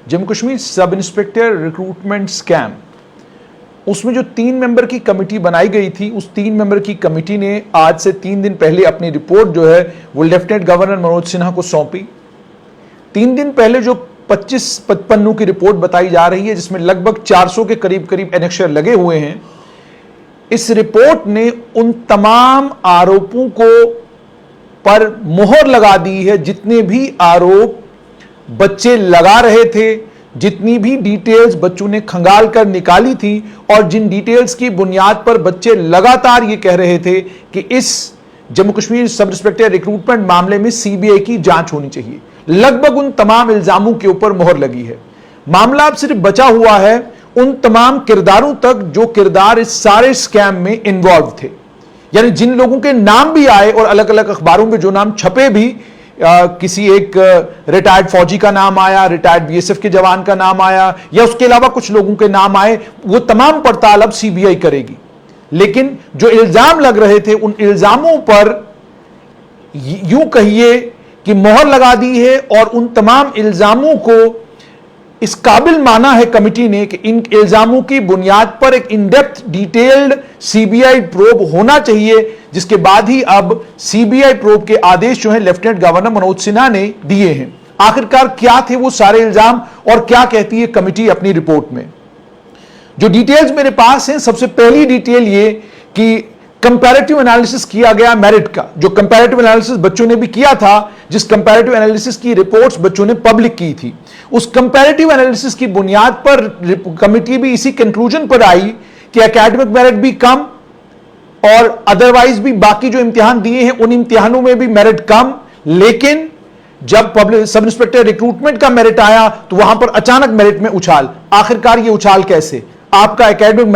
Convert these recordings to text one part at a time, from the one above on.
Jammu Kashmir sub inspector recruitment scam, उसमें जो 3 member की कमेटी बनाई गई थी, उस 3 मेंबर की कमेटी ने आज से 3 दिन पहले अपनी रिपोर्ट जो है वो लेफ्टिनेंट गवर्नर मनोज सिन्हा को सौंपी। 3 दिन पहले जो 25 पन्नों की रिपोर्ट बताई जा रही है, जिसमें लगभग 400 के करीब एनेक्शर लगे हुए हैं, इस रिपोर्ट ने उन तमाम आरोपों को पर मोहर लगा दी है, जितने भी आरोप बच्चे लगा रहे थे, जितनी भी डिटेल्स बच्चों ने खंगाल कर निकाली थी, और जिन डिटेल्स की बुनियाद पर बच्चे लगातार ये कह रहे थे कि इस Jammu Kashmir sub inspector recruitment मामले में सीबीआई की जांच होनी चाहिए। लगभग उन तमाम इल्जामों के ऊपर मोहर लगी है। मामला अब सिर्फ बचा हुआ है उन तमाम किरदारों तक जो किरदार इस सारे स्कैम में इन्वॉल्व थे, यानी जिन लोगों के नाम भी आए और अलग अलग अखबारों में जो नाम छपे भी, किसी एक रिटायर्ड फौजी का नाम आया, रिटायर्ड बीएसएफ के जवान का नाम आया, या उसके अलावा कुछ लोगों के नाम आए, वो तमाम पड़ताल अब सीबीआई करेगी। लेकिन जो इल्जाम लग रहे थे, उन इल्जामों पर यूं कहिए कि मोहर लगा दी है, और उन तमाम इल्जामों को इस काबिल माना है कमेटी ने कि इन इल्जामों की बुनियाद पर एक in depth detailed CBI probe होना चाहिए, जिसके बाद ही अब सीबीआई प्रोब के आदेश जो है लेफ्टिनेंट गवर्नर मनोज सिन्हा ने दिए हैं। आखिरकार क्या थे वो सारे इल्जाम और क्या कहती है कमेटी अपनी रिपोर्ट में? जो डिटेल्स मेरे पास हैं, सबसे पहली डिटेल ये कि कंपैरेटिव एनालिसिस किया गया मेरिट का, जो कंपैरेटिव एनालिसिस बच्चों ने भी किया था, जिस कंपैरेटिव एनालिसिस की रिपोर्ट्स बच्चों ने पब्लिक की थी, उस कंपैरेटिव एनालिसिस की बुनियाद पर कमेटी भी इसी कंक्लूजन पर आई कि एकेडमिक मेरिट भी कम और अदरवाइज भी बाकी जो इम्तिहान दिए हैं उन इम्तिहानों में भी मेरिट कम। लेकिन जब पब्लिक सब इंस्पेक्टर रिक्रूटमेंट का मेरिट आया तो वहां पर अचानक मेरिट में उछाल। आखिरकार ये उछाल कैसे? आपका एकेडमिक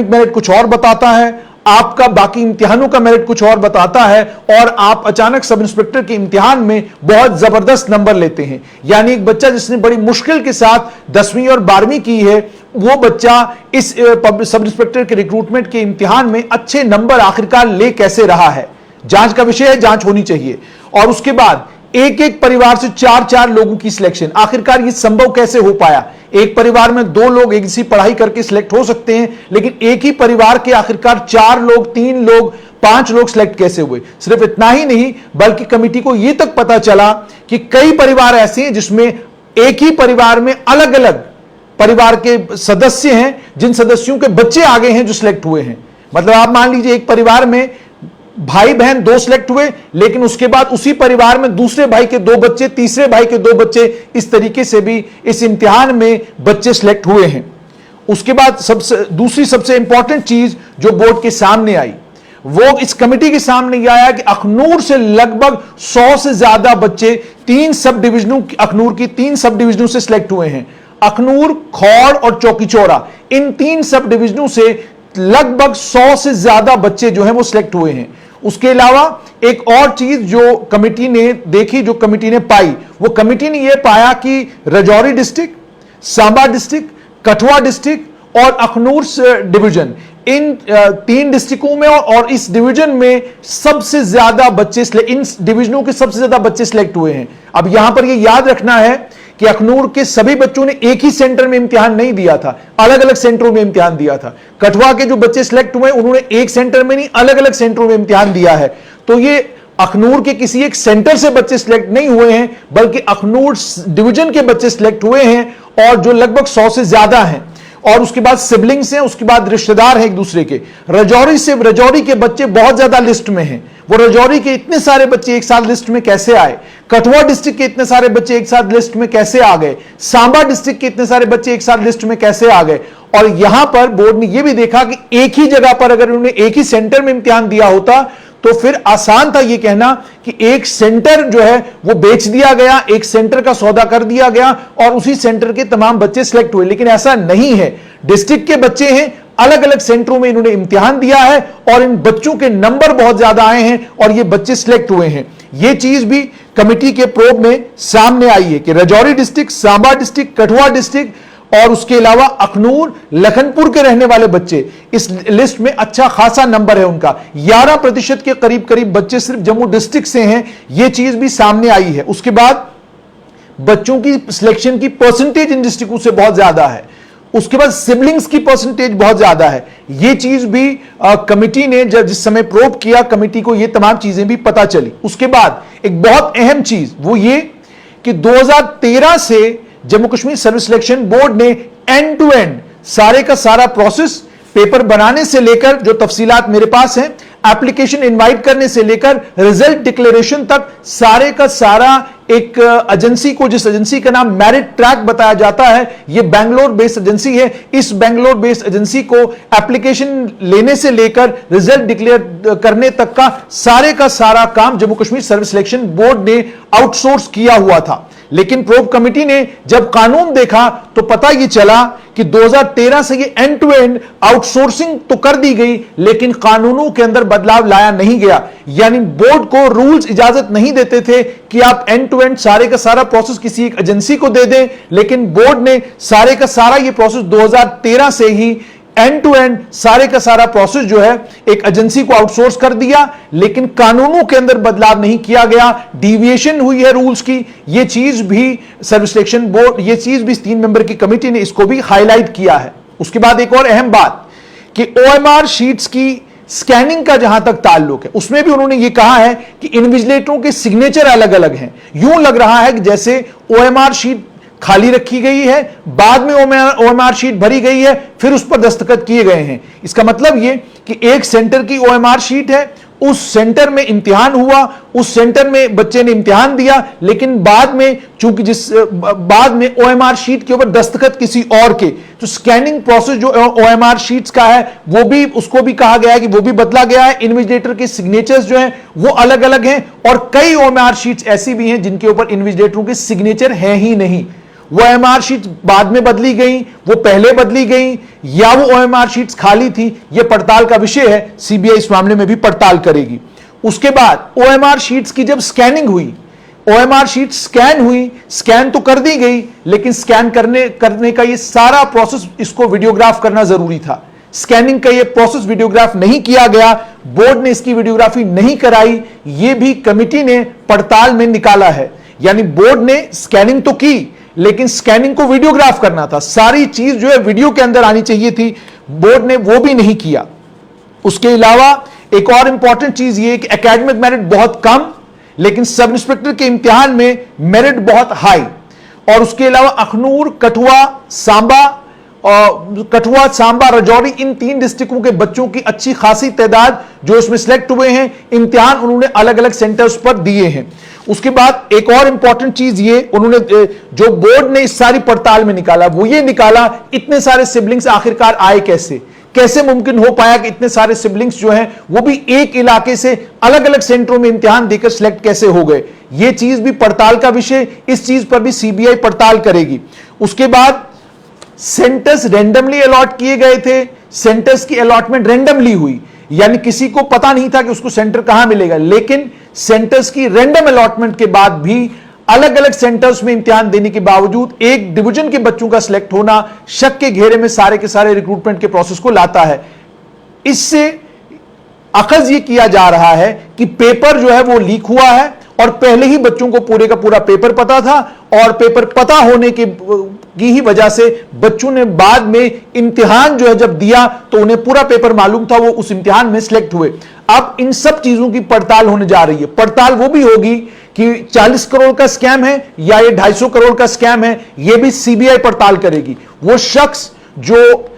मेरिट कुछ और बताता है, आपका बाकी इम्तिहानों का मेरिट कुछ और बताता है, और आप अचानक सब इंस्पेक्टर के इम्तिहान में बहुत जबरदस्त नंबर लेते हैं। यानी एक बच्चा जिसने बड़ी मुश्किल के साथ 10वीं और 12वीं की है, वो बच्चा इस सब इंस्पेक्टर के रिक्रूटमेंट के इम्तिहान में अच्छे नंबर आखिरकार ले कैसे रहा है? जांच का विषय है, जांच होनी चाहिए। और उसके बाद एक एक परिवार से 4-4 लोगों की सिलेक्शन, आखिरकार ये संभव कैसे हो पाया? एक परिवार में 2 लोग एक सी पढ़ाई करके सिलेक्ट हो सकते हैं, लेकिन एक ही परिवार के आखिरकार 4 लोग, 3 लोग, 5 लोग सिलेक्ट कैसे हुए? सिर्फ इतना ही नहीं, बल्कि कमेटी को यह तक पता चला कि कई परिवार ऐसे हैं जिसमें एक ही परिवार में अलग अलग परिवार के सदस्य हैं, जिन सदस्यों के बच्चे आगे हैं जो सिलेक्ट हुए हैं। मतलब आप मान लीजिए एक परिवार में भाई बहन 2 सिलेक्ट हुए, लेकिन उसके बाद उसी परिवार में दूसरे भाई के 2 बच्चे, तीसरे भाई के 2 बच्चे, इस तरीके से भी इस इम्तिहान में बच्चे सिलेक्ट हुए हैं। उसके बाद दूसरी सबसे इंपॉर्टेंट चीज जो बोर्ड के सामने आई, वो इस कमेटी के सामने यह आया कि अखनूर से लगभग 100 से ज्यादा बच्चे 3 सब डिविजनों, अखनूर की 3 सब डिविजनों से सिलेक्ट हुए हैं। अखनूर, खौड़ और चौकीचौरा, इन 3 सब डिविजनों से लगभग 100 से ज्यादा बच्चे जो हैं वो सिलेक्ट हुए हैं। उसके अलावा एक और चीज जो कमेटी ने देखी, जो कमेटी ने पाई, वो कमेटी ने यह पाया कि Rajouri district, Samba district, Kathua district और अखनूर डिवीजन, इन 3 डिस्ट्रिक्टों में और इस डिवीजन में सबसे ज्यादा बच्चे, इन डिवीजनों के सबसे ज्यादा बच्चे सिलेक्ट हुए हैं। अब यहां पर यह याद रखना है कि अखनूर के सभी बच्चों ने एक ही सेंटर में इम्तिहान नहीं दिया था, अलग अलग सेंटरों में इम्तिहान दिया था। कठुआ के जो बच्चे सिलेक्ट हुए उन्होंने एक सेंटर में नहीं, अलग अलग सेंटरों में इम्तिहान दिया है। तो ये अखनूर के किसी एक सेंटर से बच्चे सिलेक्ट नहीं हुए हैं, बल्कि अखनूर डिवीजन के बच्चे सिलेक्ट हुए हैं, और जो लगभग 100 से ज्यादा हैं। और उसके बाद सिबलिंग्स हैं, उसके बाद रिश्तेदार हैं एक दूसरे के। राजौरी के बच्चे बहुत ज्यादा लिस्ट में हैं। वो राजौरी के इतने सारे बच्चे एक साथ लिस्ट में कैसे आए? कठुआ डिस्ट्रिक्ट के इतने सारे बच्चे एक साथ लिस्ट में कैसे आ गए? सांबा डिस्ट्रिक्ट के इतने सारे बच्चे एक साथ लिस्ट में कैसे आ गए? और यहां पर बोर्ड ने यह भी देखा कि एक ही जगह पर अगर उन्होंने एक ही सेंटर में इम्तिहान दिया होता तो फिर आसान था यह कहना कि एक सेंटर जो है वो बेच दिया गया, एक सेंटर का सौदा कर दिया गया और उसी सेंटर के तमाम बच्चे सिलेक्ट हुए। लेकिन ऐसा नहीं है। डिस्ट्रिक्ट के बच्चे हैं, अलग अलग सेंटरों में इन्होंने इम्तिहान दिया है और इन बच्चों के नंबर बहुत ज्यादा आए हैं और ये बच्चे सिलेक्ट हुए हैं। यह चीज भी कमेटी के प्रोब में सामने आई है कि Rajouri district, Samba district, Kathua district और उसके अलावा अखनूर, लखनपुर के रहने वाले बच्चे इस लिस्ट में अच्छा खासा नंबर है उनका। 11% के करीब करीब बच्चे सिर्फ जम्मू डिस्ट्रिक्ट से हैं। यह चीज भी सामने आई है। उसके बाद बच्चों की सिलेक्शन की परसेंटेज इन डिस्ट्रिक्टों से बहुत ज्यादा है। उसके बाद सिबलिंग्स की परसेंटेज बहुत ज्यादा है। ये चीज भी कमिटी ने जब जिस समय प्रोब किया, कमिटी को ये तमाम चीजें भी पता चली। उसके बाद एक बहुत अहम चीज वो ये कि 2013 से Jammu Kashmir service selection board ने एंड टू एंड सारे का सारा प्रोसेस, पेपर बनाने से लेकर, जो तफसीलात मेरे पास हैं, एप्लीकेशन इनवाइट करने से लेकर रिजल्ट डिक्लेरेशन तक, सारे का सारा एक एजेंसी को, जिस एजेंसी का नाम मेरिट ट्रैक बताया जाता है, यह बेंगलोर बेस्ड एजेंसी है। इस बेंगलोर बेस्ड एजेंसी को एप्लीकेशन लेने से लेकर रिजल्ट डिक्लेयर करने तक का सारा काम Jammu Kashmir service selection board ने आउटसोर्स किया हुआ था। लेकिन प्रोब कमेटी ने जब कानून देखा तो पता यह चला कि 2013 से ये एंड टू एंड आउटसोर्सिंग तो कर दी गई, लेकिन कानूनों के अंदर बदलाव लाया नहीं गया। यानी बोर्ड को रूल्स इजाजत नहीं देते थे कि आप एंड टू एंड सारे का सारा प्रोसेस किसी एक एजेंसी को दे दें, लेकिन बोर्ड ने सारे का सारा ये प्रोसेस 2013 से ही एंड टू एंड सारे का सारा प्रोसेस जो है एक एजेंसी को आउटसोर्स कर दिया। लेकिन कानूनों के अंदर बदलाव नहीं किया गया, डेविएशन हुई है रूल्स की। यह चीज भी सर्विस सिलेक्शन बोर्ड, यह चीज भी 3 मेंबर की कमेटी ने इसको भी हाईलाइट किया है। उसके बाद एक और अहम बात कि ओएमआर शीट्स की स्कैनिंग का जहां तक ताल्लुक है, उसमें भी उन्होंने यह कहा है कि इन्विजिलेटरों के सिग्नेचर अलग अलग हैं। यूं लग रहा है कि जैसे ओएमआर शीट खाली रखी गई है, बाद में ओएमआर शीट भरी गई है, फिर उस पर दस्तखत किए गए हैं। इसका मतलब यह कि एक सेंटर की ओएमआर शीट है, उस सेंटर में इम्तिहान हुआ, उस सेंटर में बच्चे ने इम्तिहान दिया, लेकिन बाद में चूंकि बाद में ओएमआर शीट के ऊपर दस्तखत किसी और के, तो स्कैनिंग प्रोसेस जो ओएमआर शीट्स का है वो भी, उसको भी कहा गया है कि वो भी बदला गया है। इन्विजिलेटर के सिग्नेचर्स जो हैं वो अलग अलग हैं, और कई ओएमआर शीट्स ऐसी भी हैं जिनके ऊपर इन्विजिलेटरों के सिग्नेचर हैं ही नहीं। वो ओएमआर शीट बाद में बदली गई, वो पहले बदली गई, या वो ओएमआर शीट्स खाली थी, ये पड़ताल का विषय है। सीबीआई इस मामले में भी पड़ताल करेगी। उसके बाद ओएमआर शीट्स की जब स्कैनिंग हुई, ओएमआर शीट स्कैन हुई, स्कैन तो कर दी गई, लेकिन स्कैन करने का ये सारा प्रोसेस, इसको वीडियोग्राफ करना जरूरी था। स्कैनिंग का ये प्रोसेस वीडियोग्राफ नहीं किया गया, बोर्ड ने इसकी वीडियोग्राफी नहीं कराई, ये भी कमिटी ने पड़ताल में निकाला है। यानी बोर्ड ने स्कैनिंग तो की, लेकिन स्कैनिंग को वीडियोग्राफ करना था, सारी चीज जो है वीडियो के अंदर आनी चाहिए थी, बोर्ड ने वो भी नहीं किया। उसके अलावा एक और इंपॉर्टेंट चीज ये कि एकेडमिक मेरिट बहुत कम, लेकिन सब इंस्पेक्टर के इम्तिहान में मेरिट बहुत हाई। और उसके अलावा अखनूर, कठुआ, सांबा, राजौरी, इन 3 डिस्ट्रिक्टों के बच्चों की अच्छी खासी तादाद जो इसमें सिलेक्ट हुए हैं, इम्तिहान उन्होंने अलग अलग सेंटर्स पर दिए हैं। उसके बाद एक और इंपॉर्टेंट चीज ये उन्होंने, जो बोर्ड ने इस सारी पड़ताल में निकाला, वो ये निकाला इतने सारे सिबलिंग्स आखिरकार आए कैसे मुमकिन हो पाया कि इतने सारे सिबलिंग्स जो हैं वो भी एक इलाके से अलग अलग सेंटरों में इम्तिहान देकर सिलेक्ट कैसे हो गए। ये चीज भी पड़ताल का विषय, इस चीज पर भी सीबीआई पड़ताल करेगी। उसके बाद सेंटर्स रैंडमली अलॉट किए गए थे, सेंटर्स की अलॉटमेंट रैंडमली हुई, यानी किसी को पता नहीं था कि उसको सेंटर कहां मिलेगा, लेकिन सेंटर्स की रैंडम अलॉटमेंट के बाद भी अलग अलग सेंटर्स में इम्तिहान देने के बावजूद एक डिवीजन के बच्चों का सिलेक्ट होना शक के घेरे में सारे के सारे रिक्रूटमेंट के प्रोसेस को लाता है। इससे अखज ये किया जा रहा है कि पेपर जो है वो लीक हुआ है, और पहले ही बच्चों को पूरे का पूरा पेपर पता था, और पेपर पता होने की ही वजह से बच्चों ने बाद में इम्तिहान जो है जब दिया तो उन्हें पूरा पेपर मालूम था, वो उस इम्तिहान में सिलेक्ट हुए। अब इन सब चीजों की पड़ताल होने जा रही है। पड़ताल वो भी होगी कि 40 करोड़ का स्कैम है या ये 250 करोड़ का स्कैम है, ये भी सीबीआई पड़ताल करेगी। वो शख्स जो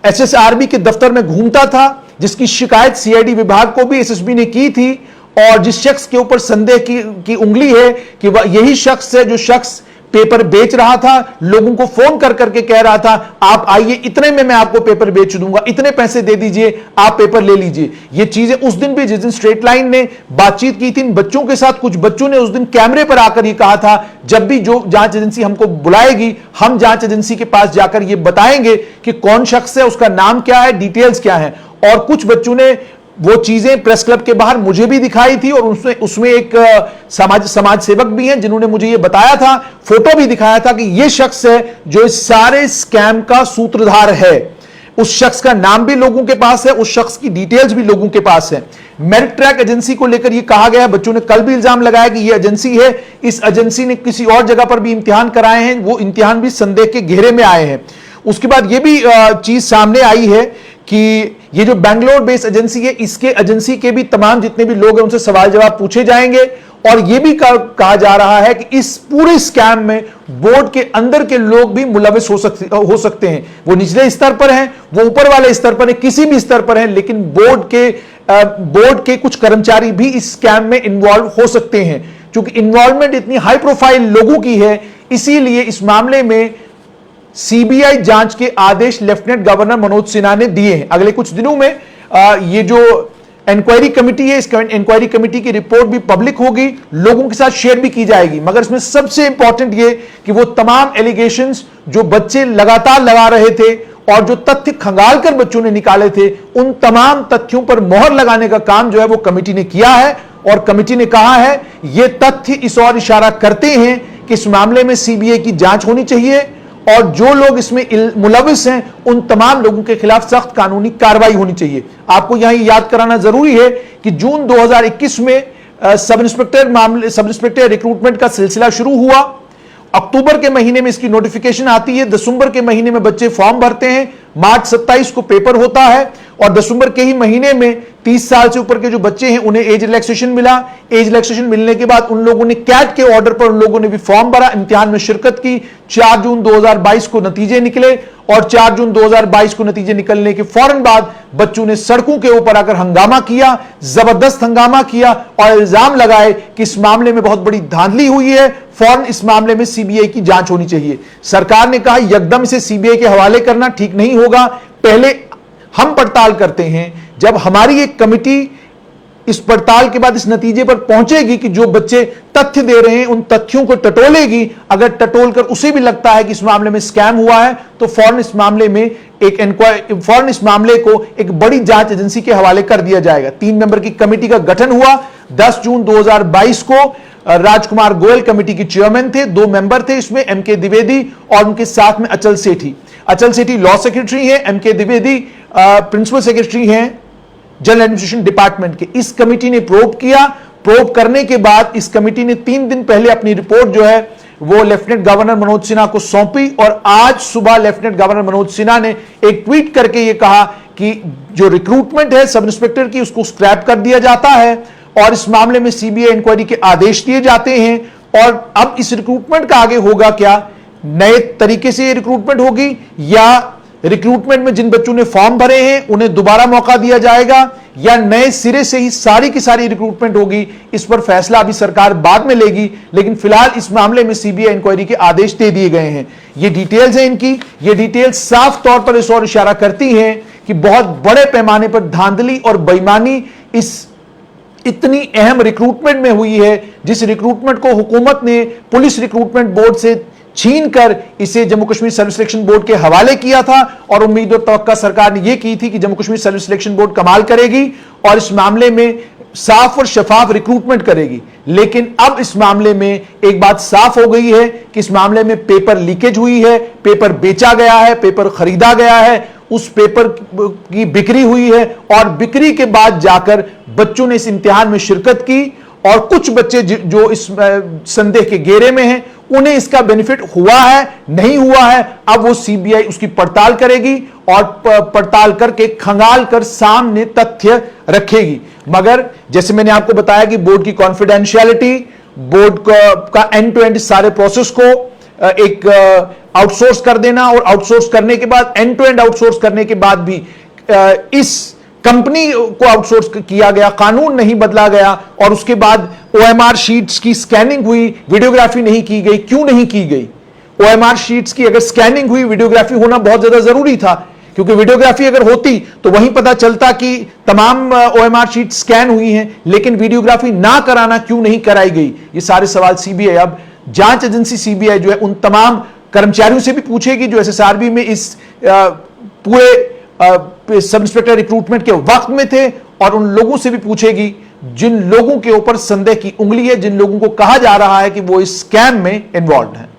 एसएसआरबी के दफ्तर में घूमता था, जिसकी शिकायत सीआईडी विभाग को भी एसएसबी ने की थी, और जिस शख्स के ऊपर संदेह की उंगली है कि वह यही शख्स है जो शख्स पेपर बेच रहा था, लोगों को फोन कर करके कह रहा था आप आइए, इतने में मैं आपको पेपर बेच दूंगा, इतने पैसे दे दीजिए, आप पेपर ले लीजिए। ये चीजें उस दिन भी, जिस दिन स्ट्रेट लाइन ने बातचीत की थी इन बच्चों के साथ, कुछ बच्चों ने उस दिन कैमरे पर आकर ये कहा था जब भी जो जांच एजेंसी हमको बुलाएगी, हम जांच एजेंसी के पास जाकर ये बताएंगे कि कौन शख्स है, उसका नाम क्या है, डिटेल्स क्या है। और कुछ बच्चों ने वो चीजें प्रेस क्लब के बाहर मुझे भी दिखाई थी, और उसमें एक समाज सेवक भी हैं जिन्होंने मुझे ये बताया था, फोटो भी दिखाया था कि ये शख्स है जो इस सारे स्कैम का सूत्रधार है। उस शख्स का नाम भी लोगों के पास है, उस शख्स की डिटेल्स भी लोगों के पास है। मेरिट ट्रैक एजेंसी को लेकर यह कहा गया, बच्चों ने कल भी इल्जाम लगाया कि यह एजेंसी है, इस एजेंसी ने किसी और जगह पर भी इम्तिहान कराए हैं, वो इम्तिहान भी संदेह के घेरे में आए हैं। उसके बाद यह भी चीज सामने आई है कि ये जो बैंगलोर बेस्ड एजेंसी है, इसके एजेंसी के भी तमाम जितने भी लोग हैं उनसे सवाल जवाब पूछे जाएंगे, और यह भी कहा जा रहा है कि इस पूरे स्कैम में बोर्ड के अंदर के लोग भी मुलविस हो सकते हैं। वो निचले स्तर पर हैं, वो ऊपर वाले स्तर पर हैं, किसी भी स्तर पर हैं, लेकिन बोर्ड के कुछ कर्मचारी भी इस स्कैम में इन्वॉल्व हो सकते हैं। क्योंकि इन्वॉल्वमेंट इतनी हाई प्रोफाइल लोगों की है, इसीलिए इस मामले में सीबीआई जांच के आदेश लेफ्टिनेंट गवर्नर मनोज सिन्हा ने दिए हैं। अगले कुछ दिनों में ये जो इंक्वायरी कमेटी है, इस इंक्वायरी कमेटी की रिपोर्ट भी पब्लिक होगी, लोगों के साथ शेयर भी की जाएगी। मगर इसमें सबसे इंपॉर्टेंट ये कि वो तमाम एलिगेशंस जो बच्चे लगातार लगा रहे थे और जो तथ्य खंगाल कर बच्चों ने निकाले थे, उन तमाम तथ्यों पर मोहर लगाने का काम जो है वो कमेटी ने किया है। और कमेटी ने कहा है ये तथ्य इस ओर इशारा करते हैं कि इस मामले में सीबीआई की जांच होनी चाहिए और जो लोग इसमें मुलविस हैं उन तमाम लोगों के खिलाफ सख्त कानूनी कार्रवाई होनी चाहिए। आपको यहां याद कराना जरूरी है कि जून 2021 में सब इंस्पेक्टर रिक्रूटमेंट का सिलसिला शुरू हुआ। अक्टूबर के महीने में इसकी नोटिफिकेशन आती है, दिसंबर के महीने में बच्चे फॉर्म भरते हैं, मार्च 27 को पेपर होता है और दिसंबर के ही महीने में 30 साल से ऊपर के जो बच्चे हैं उन्हें एज रिलैक्सेशन मिला। एज रिलैक्सेशन मिलने के बाद उन लोगों ने कैट के ऑर्डर पर उन लोगों ने भी फॉर्म भरा, इम्तिहान में शिरकत की। 4 जून 2022 को नतीजे निकले और 4 जून 2022 को नतीजे निकलने के फौरन बाद बच्चों ने सड़कों के ऊपर आकर हंगामा किया, जबरदस्त हंगामा किया और इल्जाम लगाए कि इस मामले में बहुत बड़ी धांधली हुई है, फौरन इस मामले में सीबीआई की जांच होनी चाहिए। सरकार ने कहा यकदम इसे सीबीआई के हवाले करना ठीक नहीं होगा, पहले हम पड़ताल करते हैं। जब हमारी एक कमेटी इस पड़ताल के बाद इस नतीजे पर पहुंचेगी कि जो बच्चे तथ्य दे रहे हैं उन तथ्यों को टटोलेगी, अगर टटोल कर उसे भी लगता है कि इस मामले में स्कैम हुआ है तो फौरन इस मामले को एक बड़ी जांच एजेंसी के हवाले कर दिया जाएगा। 3 मेंबर की कमेटी का गठन हुआ। 10 जून 2022 को राजकुमार गोयल कमेटी के चेयरमैन थे, 2 मेंबर थे इसमें, एमके द्विवेदी और उनके साथ में अचल सेठी। अचल सेठी लॉ सेक्रेटरी है, एमके द्विवेदी प्रिंसिपल सेक्रेटरी हैं जनरल एडमिनिस्ट्रेशन डिपार्टमेंट के। इस कमेटी ने प्रोब किया। प्रोब करने के बाद इस कमेटी ने 3 दिन पहले अपनी रिपोर्ट जो है वो लेफ्टिनेंट गवर्नर मनोज सिन्हा को सौंपी और आज सुबह लेफ्टिनेंट गवर्नर मनोज सिन्हा ने एक ट्वीट करके ये कहा कि जो रिक्रूटमेंट है सब इंस्पेक्टर की उसको स्क्रैप कर दिया जाता है और इस मामले में सीबीआई इंक्वायरी के आदेश दिए जाते हैं। और अब इस रिक्रूटमेंट का आगे होगा क्या, नए तरीके से ये रिक्रूटमेंट होगी या रिक्रूटमेंट में जिन बच्चों ने फॉर्म भरे हैं उन्हें दोबारा मौका दिया जाएगा या नए सिरे से ही सारी की सारी रिक्रूटमेंट होगी, इस पर फैसला अभी सरकार बाद में लेगी। लेकिन फिलहाल इस मामले में सीबीआई इंक्वायरी के आदेश दे दिए गए हैं। ये डिटेल्स हैं इनकी, ये डिटेल्स साफ तौर पर इस ओर इशारा करती हैं कि बहुत बड़े पैमाने पर धांधली और बेईमानी इस इतनी अहम रिक्रूटमेंट में हुई है, जिस रिक्रूटमेंट को हुकूमत ने पुलिस रिक्रूटमेंट बोर्ड से छीन कर इसे Jammu Kashmir service selection board के हवाले किया था और उम्मीद और तवक्का सरकार ने यह की थी कि Jammu Kashmir service selection board कमाल करेगी और इस मामले में साफ और शफाफ रिक्रूटमेंट करेगी। लेकिन अब इस मामले में एक बात साफ हो गई है कि इस मामले में पेपर लीकेज हुई है, पेपर बेचा गया है, पेपर खरीदा गया है, उस पेपर की बिक्री हुई है और बिक्री के बाद जाकर बच्चों ने इस इम्तिहान में शिरकत की और कुछ बच्चे जो इस संदेह के घेरे में हैं उन्हें इसका बेनिफिट हुआ है नहीं हुआ है, अब वो सीबीआई उसकी पड़ताल करेगी और पड़ताल करके खंगाल कर सामने तथ्य रखेगी। मगर जैसे मैंने आपको बताया कि बोर्ड की कॉन्फिडेंशियलिटी, बोर्ड का एंड टू एंड सारे प्रोसेस को एक आउटसोर्स कर देना और आउटसोर्स करने के बाद एंड टू एंड आउटसोर्स करने के बाद भी इस कंपनी को आउटसोर्स किया गया, कानून नहीं बदला गया और उसके बाद ओएमआर शीट्स की स्कैनिंग हुई, वीडियोग्राफी नहीं की गई। क्यों नहीं की गई? ओएमआर शीट्स की अगर स्कैनिंग हुई, वीडियोग्राफी होना बहुत ज्यादा जरूरी था, क्योंकि वीडियोग्राफी अगर होती तो वहीं पता चलता कि तमाम ओएमआर शीट स्कैन हुई हैं, लेकिन वीडियोग्राफी ना कराना क्यों नहीं कराई गई? ये सारे सवाल सीबीआई, अब जांच एजेंसी सीबीआई जो है उन तमाम कर्मचारियों से भी पूछेगी जो एसएसआरबी में इस पूरे सब इंस्पेक्टर रिक्रूटमेंट के वक्त में थे और उन लोगों से भी पूछेगी जिन लोगों के ऊपर संदेह की उंगली है, जिन लोगों को कहा जा रहा है कि वो इस स्कैम में इन्वॉल्व हैं।